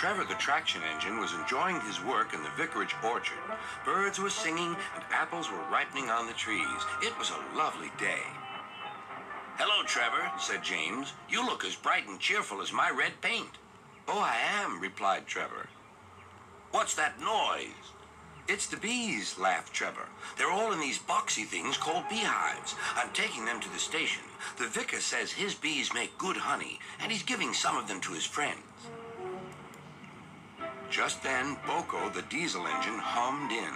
Trevor the traction engine was enjoying his work in the vicarage orchard. Birds were singing and apples were ripening on the trees. It was a lovely day. "Hello, Trevor," said James. "You look as bright and cheerful as my red paint." "Oh, I am," replied Trevor. "What's that noise?" "It's the bees," laughed Trevor. "They're all in these boxy things called beehives. I'm taking them to the station. The vicar says his bees make good honey, and he's giving some of them to his friends." Just then, BoCo, the diesel engine, hummed in.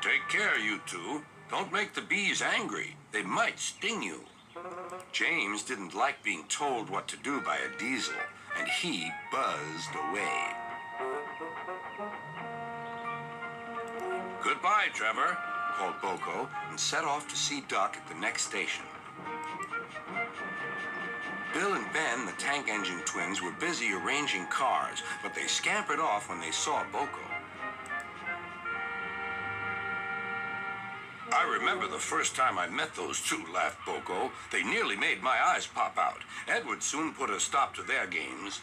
"Take care, you two. Don't make the bees angry. They might sting you." James didn't like being told what to do by a diesel, and he buzzed away. "Goodbye, Trevor," called BoCo, and set off to see Duck at the next station. Bill and Ben, the tank engine twins, were busy arranging cars, but they scampered off when they saw BoCo. "I remember the first time I met those two," laughed BoCo. "They nearly made my eyes pop out. Edward soon put a stop to their games."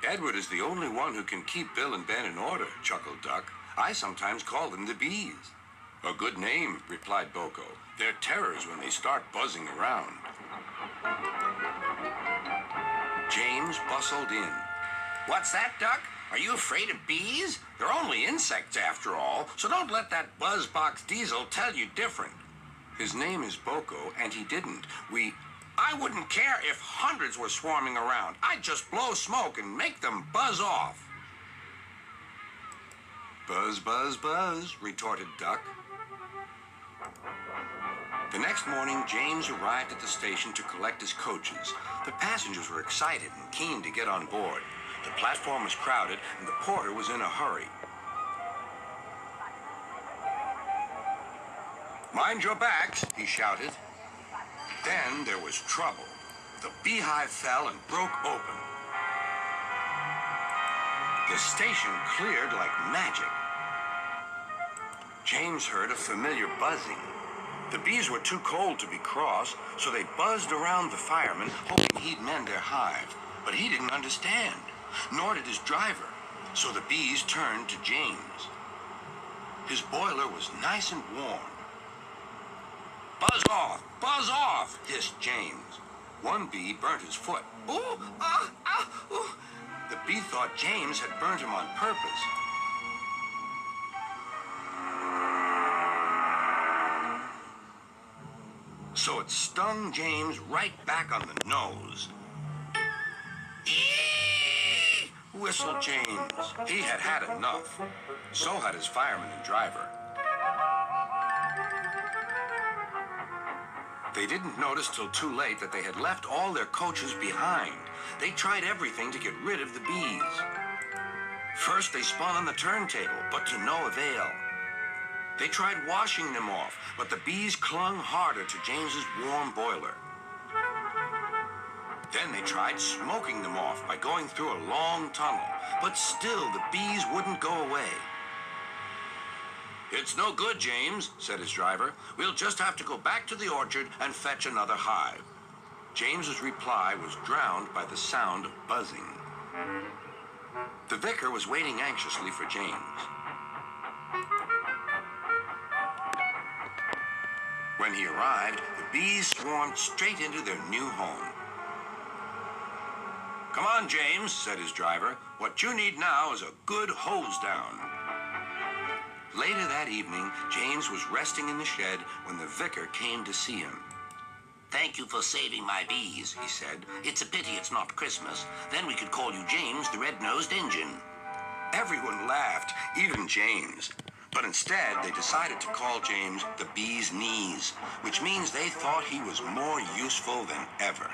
"Edward is the only one who can keep Bill and Ben in order," chuckled Duck. "I sometimes call them the bees." "A good name," replied BoCo. "They're terrors when they start buzzing around." James bustled in. "What's that, Duck? Are you afraid of bees? They're only insects after all, so don't let that buzzbox diesel tell you different." "His name is BoCo, and he didn't. I wouldn't care if hundreds were swarming around. I'd just blow smoke and make them buzz off." "Buzz, buzz, buzz," retorted Duck. The next morning, James arrived at the station to collect his coaches. The passengers were excited and keen to get on board. The platform was crowded, and the porter was in a hurry. "Mind your backs," he shouted. Then there was trouble. The beehive fell and broke open. The station cleared like magic. James heard a familiar buzzing. The bees were too cold to be cross, so they buzzed around the fireman, hoping he'd mend their hive. But he didn't understand, nor did his driver, so the bees turned to James. His boiler was nice and warm. Buzz off," hissed James. One bee burnt his foot. "Ooh, ooh." The bee thought James had burnt him on purpose. So it stung James right back on the nose. "Eee!" whistled James. He had had enough. So had his fireman and driver. They didn't notice till too late that they had left all their coaches behind. They tried everything to get rid of the bees. First, they spun on the turntable, but to no avail. They tried washing them off, but the bees clung harder to James's warm boiler. Then they tried smoking them off by going through a long tunnel, but still the bees wouldn't go away. "It's no good, James," said his driver. "We'll just have to go back to the orchard and fetch another hive." James's reply was drowned by the sound of buzzing. The vicar was waiting anxiously for James. When he arrived, the bees swarmed straight into their new home. "Come on, James," said his driver. "What you need now is a good hose down." Later that evening, James was resting in the shed when the vicar came to see him. "Thank you for saving my bees," he said. "It's a pity it's not Christmas. Then we could call you James the Red-Nosed Engine." Everyone laughed, even James. But instead, they decided to call James the Bee's Knees, which means they thought he was more useful than ever.